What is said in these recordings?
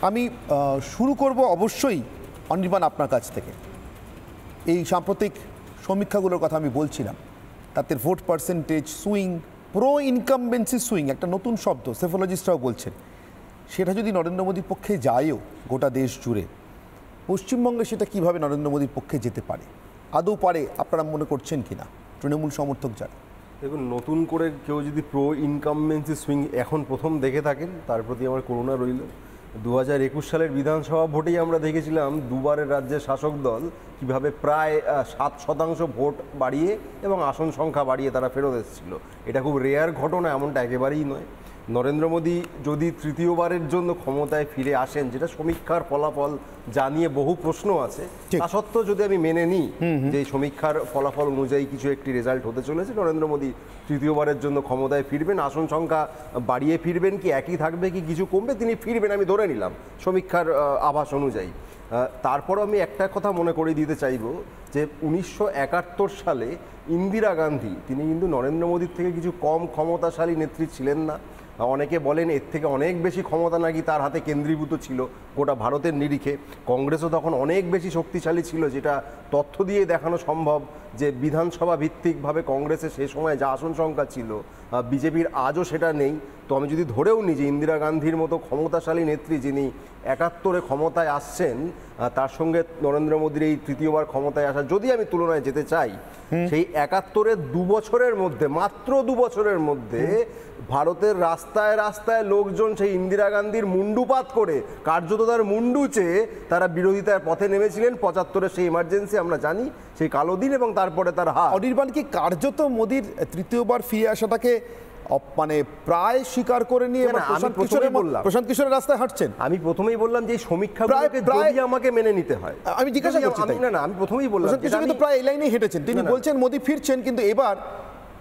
আমি শুরু করব অবশ্যই অনির্বাণ আপনার কাছ থেকে। এই সাম্প্রতিক সমীক্ষাগুলোর কথা আমি বলছিলাম, তাতে vote percentage swing, pro incumbency swing, একটা নতুন শব্দ সেফোলজিস্টরাও বলছেন, সেটা যদি নরেন্দ্র মোদীর পক্ষে যায়ও গোটা দেশ জুড়ে, পশ্চিমবঙ্গে সেটা কিভাবে নরেন্দ্র মোদীর পক্ষে যেতে পারে, আদৌ পারে আপনারা মনে করছেন কিনা তৃণমূল সমর্থক যারা? দেখুন, নতুন করে কেউ যদি প্রো ইনকামবেন্সি সুইং এখন প্রথম দেখে থাকেন, তার প্রতি আমার করুণা রইল। 2021 সালের বিধানসভা ভোটেই আমরা দেখেছিলাম দুবারের রাজ্যের শাসক দল কীভাবে প্রায় 7% ভোট বাড়িয়ে এবং আসন সংখ্যা বাড়িয়ে তারা ফেরত এসেছিল। এটা খুব রেয়ার ঘটনা, এমনটা একেবারেই নয়। নরেন্দ্র মোদী যদি তৃতীয়বারের জন্য ক্ষমতায় ফিরে আসেন, যেটা সমীক্ষার ফলাফল জানিয়ে বহু প্রশ্ন আছে, তা সত্ত্বেও যদি আমি মেনে নিই যে সমীক্ষার ফলাফল অনুযায়ী কিছু একটি রেজাল্ট হতে চলেছে, নরেন্দ্র মোদী তৃতীয়বারের জন্য ক্ষমতায় ফিরবেন, আসন সংখ্যা বাড়িয়ে ফিরবেন কি একই থাকবে কি কিছু কমবে, তিনি ফিরবেন আমি ধরে নিলাম সমীক্ষার আভাস অনুযায়ী। তারপরও আমি একটা কথা মনে করিয়ে দিতে চাইব যে 1971 সালে ইন্দিরা গান্ধী, তিনি কিন্তু নরেন্দ্র মোদীর থেকে কিছু কম ক্ষমতাশালী নেত্রী ছিলেন না। অনেকে বলেন এর থেকে অনেক বেশি ক্ষমতা নাকি তার হাতে কেন্দ্রীভূত ছিল গোটা ভারতের নিরিখে। কংগ্রেসও তখন অনেক বেশি শক্তিশালী ছিল, যেটা তথ্য দিয়ে দেখানো সম্ভব যে বিধানসভা ভিত্তিকভাবে কংগ্রেসের সে সময় যা আসন সংখ্যা ছিল, বিজেপির আজও সেটা নেই। তো আমি যদি ধরেও নিই যে ইন্দিরা গান্ধীর মতো ক্ষমতাশালী নেত্রী যিনি 71-এ ক্ষমতায় আসছেন, তার সঙ্গে নরেন্দ্র মোদীর এই তৃতীয়বার ক্ষমতায় আসা যদি আমি তুলনায় যেতে চাই, সেই 71-এর 2 বছরের মধ্যে, মাত্র 2 বছরের মধ্যে ভারতের রাস্তায় রাস্তায় লোকজন সেই ইন্দিরা গান্ধীর মুন্ডুপাত করে, কার্যত তার মুন্ডু চেয়ে তারা বিরোধিতার পথে নেমেছিলেন। 75-এর সেই ইমার্জেন্সি আমরা জানি, সেই কালো দিন, এবং তারপরে তার হার। অনির্বাণ, কি কার্যত মোদীর তৃতীয়বার ফিরে আসাটাকে মানে প্রায় স্বীকার করে নিয়ে প্রশান্ত কিশোরের রাস্তায় হাঁটছেন? আমি প্রথমেই বললাম যে সমীক্ষাগুলোকে যদি আমাকে মেনে নিতে হয়, আমি জিজ্ঞাসা করছি। না, আমি প্রথমেই বললাম প্রশান্ত কিশোর কিন্তু প্রায় এই লাইনেই হেঁটেছেন। তিনি বলছেন মোদী ফিরছেন, কিন্তু এবার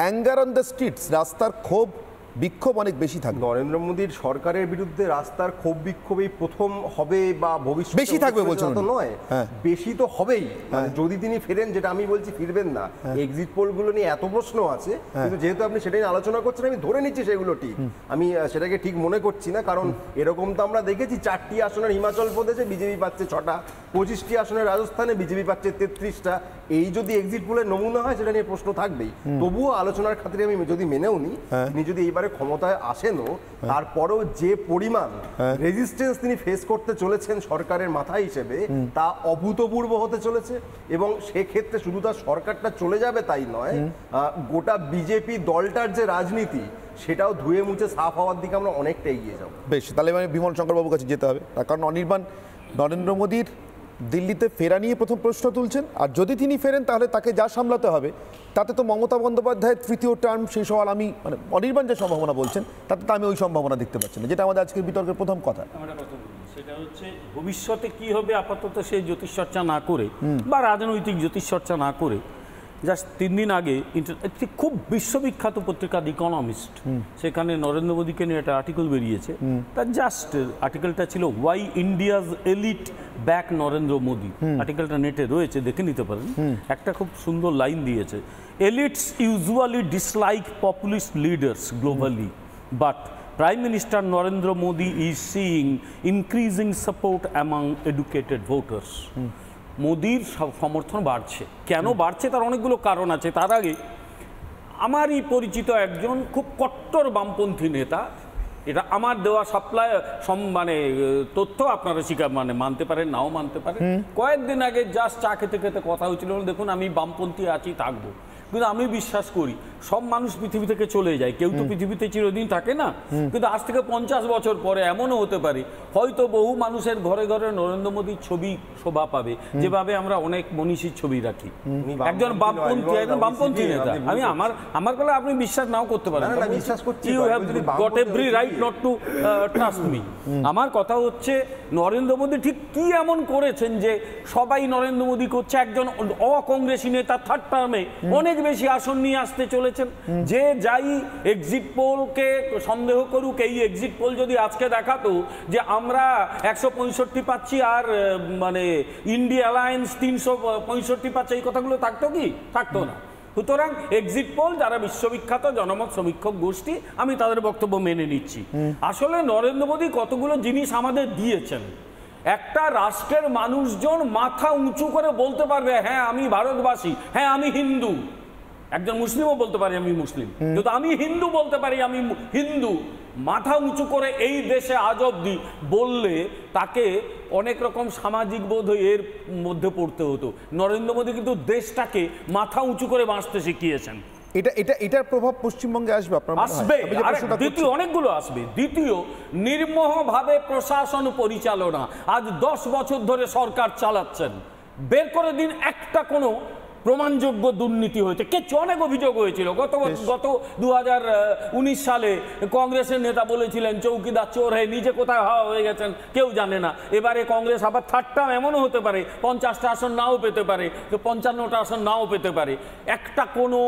অ্যাঙ্গার অন দ্য স্ট্রিটস, রাস্তার ক্ষোভ বিক্ষোভ অনেক বেশি থাকবে। নরেন্দ্র মোদীর সরকারের বিরুদ্ধে রাস্তার ক্ষোভ বিক্ষোভই প্রথম হবে বা ভবিষ্যতে বেশি থাকবে বলছেন? তো নয়, বেশি তো হবেই। যদি তিনি ফেরেন, যেটা আমি বলছি ফিরবেন না। এক্সিট পোলগুলো নিয়ে এত প্রশ্ন আছে, কিন্তু যেহেতু আপনি সেটাই আলোচনা করছেন, আমি ধরে নিচ্ছি সেগুলো ঠিক। আমি সেটাকে ঠিক মনে করছি না, কারণ এরকম তো আমরা দেখেছি 4টি আসনের হিমাচল প্রদেশে বিজেপি পাচ্ছে 6টা, 25টি আসনের রাজস্থানে বিজেপি পাচ্ছে 33টা। এই যদি এক্সিট পোলের নমুনা হয়, সেটা নিয়ে প্রশ্ন থাকবেই। তবুও আলোচনার খাতিরে আমি যদি মেনেও নিই, তিনি যদি এইবারে ক্ষমতায় আসেনও, তারপরেও যে পরিমাণ রেজিস্ট্যান্স তিনি ফেস করতে চলেছেন সরকারের মাথা হিসেবে, তা অভূতপূর্ব হতে চলেছে। এবং সেক্ষেত্রে শুধু তার সরকারটা চলে যাবে তাই নয়, গোটা বিজেপি দলটার যে রাজনীতি, সেটাও ধুয়ে মুছে সাফ হওয়ার দিকে আমরা অনেকটা এগিয়ে যাব। বেশ, তাহলে মানে বিমল শঙ্করবাবুর কাছে যেতে হবে, তার কারণ অনির্বাণ নরেন্দ্র মোদীর দিল্লিতে ফেরা নিয়ে প্রথম প্রশ্ন তুলছেন। আর যদি তিনি ফেরেন, তাহলে তাকে যা সামলাতে হবে, তাতে তো মমতা বন্দ্যোপাধ্যায়ের তৃতীয় টার্ম, সেই সওয়াল আমি মানে অনির্বাণ যে সম্ভাবনা বলছেন, তাতে তো আমি ওই সম্ভাবনা দেখতে পাচ্ছি না, যেটা আমাদের আজকের বিতর্কের প্রথম কথা। সেটা হচ্ছে ভবিষ্যতে কি হবে, আপাতত সেই জ্যোতিষচর্চা না করে বা রাজনৈতিক জ্যোতিষচর্চা না করে, জাস্ট 3 দিন আগে একটি খুব বিশ্ববিখ্যাত পত্রিকা দ্য ইকোনমিস্ট, সেখানে নরেন্দ্র মোদীকে নিয়ে একটা আর্টিকেল বেরিয়েছে। তার জাস্ট আর্টিকেলটা ছিল why India's elite back Narendra Modi. আর্টিকেলটা নেটে রয়েছে, দেখে নিতে পারেন। একটা খুব সুন্দর লাইন দিয়েছে, elites usually dislike populist leaders globally, but Prime Minister Narendra Modi is seeing increasing support among educated voters. মোদির সমর্থন বাড়ছে। কেন বাড়ছে, তার অনেকগুলো কারণ আছে। তার আগে আমারই পরিচিত একজন খুব কট্টর বামপন্থী নেতা, এটা আমার দেওয়া সাপ্লাই মানে তথ্য, আপনারা মানতে পারেন নাও মানতে পারেন, কয়েকদিন আগে জাস্ট চা খেতে খেতে কথা হয়েছিল, দেখুন আমি বামপন্থী আছি, থাকবো, কিন্তু আমি বিশ্বাস করি সব মানুষ পৃথিবী থেকে চলে যায়, কেউ তো পৃথিবীতে চিরদিন থাকে না। কিন্তু আজ থেকে 50 বছর পরে এমনও হতে পারে, হয়তো বহু মানুষের ঘরে ঘরে নরেন্দ্র মোদীর ছবি শোভা পাবে, যেভাবে আমরা অনেক মনীষীর ছবি রাখি। একজন বামপন্থী নেতা, আমি আমার বলে আপনি বিশ্বাস নাও করতে পারেন, you have got every right not to trust me. আমার কথা হচ্ছে নরেন্দ্র মোদী ঠিক কি এমন করেছেন যে সবাই নরেন্দ্র মোদী করছে, একজন অকংগ্রেসী নেতা থার্ড টার্মে অনেক বেশি আসন নিয়ে আসতে চলেছেন। যে যাই এক্সিট পোলকে সন্দেহ করুক, এই এক্সিট পোল যদি আজকে দেখাতো যে আমরা 165 পাচ্ছি আর মানে ইন্ডিয়া অ্যালায়েন্স 365 পাচ্ছে, এই কথাগুলো থাকতো কি? থাকতো না। সুতরাং এক্সিট পোল যারা বিশ্ববিখ্যাত জনমত সমীক্ষক গোষ্ঠী, আমি তাদের বক্তব্য মেনে নিচ্ছি। আসলে নরেন্দ্র মোদী কতগুলো জিনিস আমাদের দিয়েছেন। একটা রাষ্ট্রের মানুষজন মাথা উঁচু করে বলতে পারবে, হ্যাঁ আমি ভারতবাসী, হ্যাঁ আমি হিন্দু। একজন মুসলিমও বলতে পারি আমি মুসলিম, কিন্তু আমি হিন্দু বলতে পারি আমি হিন্দু। মাথা উঁচু করে এই দেশে আজ অবধি বললে তাকে অনেক রকম সামাজিক বোধ এর মধ্যে পড়তে হতো। নরেন্দ্র মোদী কিন্তু দেশটাকে মাথা উঁচু করে বাঁচতে শিখিয়েছেন। এটার প্রভাব পশ্চিমবঙ্গে আসবে আপনার মনে হয়? আসবে। আমি যে আর প্রশ্নটা দ্বিতীয় করছি। অনেকগুলো আসবে। দ্বিতীয়, নির্মোহভাবে প্রশাসন পরিচালনা। আজ 10 বছর ধরে সরকার চালাচ্ছেন, বের করে দিন একটা কোনো প্রমাণযোগ্য দুর্নীতি হয়েছে। কিছু অনেক অভিযোগ হয়েছিল। গত 2019 সালে কংগ্রেসের নেতা বলেছিলেন চৌকিদার চোর হয়ে নিজে কোথায় হাওয়া হয়ে গেছেন কেউ জানে না। এবারে কংগ্রেস আবার থার্ড টার্ম এমনও হতে পারে 50টা আসন নাও পেতে পারে, 55টা আসন নাও পেতে পারে। একটা কোনো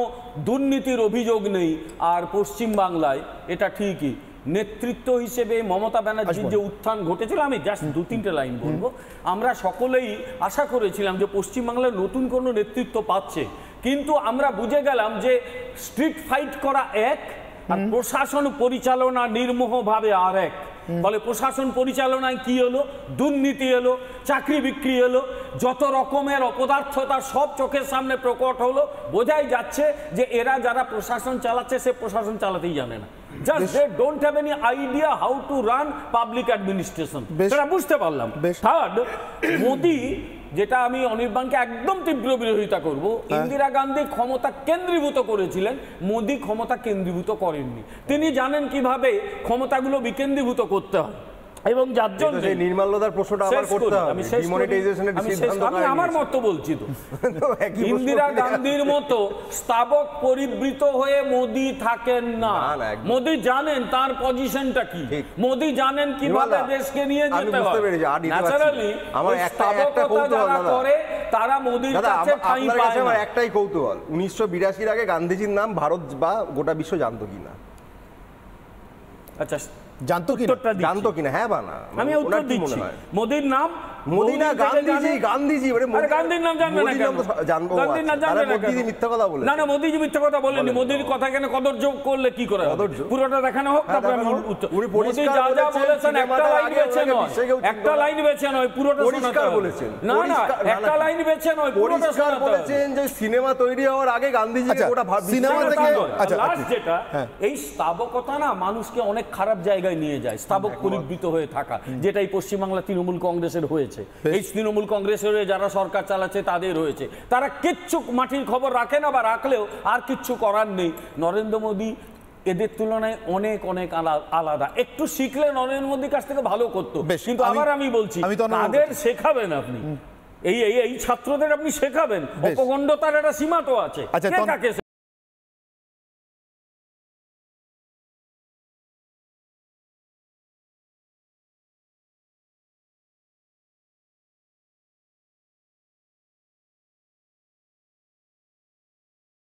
দুর্নীতির অভিযোগ নেই। আর পশ্চিমবাংলায় এটা ঠিকই নেতৃত্ব হিসেবে মমতা ব্যানার্জির যে উত্থান ঘটেছিল, আমি জাস্ট 2-3টে লাইন বলবো। আমরা সকলেই আশা করেছিলাম যে পশ্চিমবাংলার নতুন কোনো নেতৃত্ব পাচ্ছে, কিন্তু আমরা বুঝে গেলাম যে স্ট্রিট ফাইট করা এক, আর প্রশাসন পরিচালনা নির্মোহভাবে আর এক। ফলে প্রশাসন পরিচালনায় কি হলো? দুর্নীতি এলো, চাকরি বিক্রি এলো, যত রকমের অপদার্থতা সব চোখের সামনে প্রকট হলো। বোঝাই যাচ্ছে যে এরা যারা প্রশাসন চালাচ্ছে সে প্রশাসন চালাতেই জানে না। Just they don't have any idea how to run public administration. সেটা বুঝতে পারলাম। থার্ড, মোদি, যেটা আমি অনির্বাণকে একদম তীব্র বিরোধিতা করব, ইন্দিরা গান্ধী ক্ষমতা কেন্দ্রীভূত করেছিলেন, মোদি ক্ষমতা কেন্দ্রীভূত করেননি। তিনি জানেন কিভাবে ক্ষমতাগুলো বিকেন্দ্রীভূত করতে হয়। এবং যার জন্য নির্মাল্যদার প্রশ্নটা আবার করতে হবে। আমি আমার মত বলছি তো ইন্দিরা গান্ধীর মতো স্থাবক পরিবৃত হয়ে মোদি থাকেন না। মোদি জানেন তার পজিশনটা কি, মোদি জানেন কিভাবে দেশকে নিয়ে যেতে হয়। ন্যাচারালি আমার একটা যারা করে তারা মোদির কাছে ঠাঁই পায় না। আমার একটাই কৌতূহল, 1982 আগে গান্ধীজির নাম ভারত বা গোটা বিশ্ব জানতো কিনা? আচ্ছা, জানতো কিনা? হ্যাঁ বা না? আমি উত্তর দিচ্ছি। মোদির নাম মোদি না গান্ধীজি। গান্ধীজি গান্ধীর নাম জানবে না কেন? গান্ধীর নাম জানবে না কেন? মিথ্যা কথা বলে না, মোদিজি মিথ্যা কথা বলেননি। মোদির কথা কেন কদর্য করলে কি করে? পুরোটা দেখানো হোক, তারপরে আমি উত্তর। মোদি যা যা বলেছেন একটা লাইন বেছে নয়, একটা লাইন বেছে নয়, পুরোটা শোনাতে বলেছেন। না না, একটা লাইন বেছে নয়, পুরোটা শোনাতে বলেছেন যে সিনেমা তৈরি হওয়ার আগে গান্ধীজি ওটা সিনেমা থেকে লাস্ট যেটা, এই স্থাবকতা না মানুষকে অনেক খারাপ জায়গায় নিয়ে যায়। স্থাবক পরিবৃত হয়ে থাকা, যেটা এই পশ্চিমবাংলা তৃণমূল কংগ্রেসের হয়েছে। এই তৃণমূল কংগ্রেসের যারা সরকার চালাচ্ছে তাদের হয়েছে। তারা কিচ্ছু মাটির খবর রাখে না, বা রাখলেও আর কিচ্ছু করার নেই। নরেন্দ্র মোদী এদের তুলনায় অনেক অনেক আলাদা। একটু শিখলে নরেন্দ্র মোদীর কাছ থেকে ভালো করতো। কিন্তু আবার আমি বলছি, তাদের শেখাবেন আপনি, এই ছাত্রদের আপনি শেখাবেন। অপগণ্ডতার একটা সীমা তো আছে।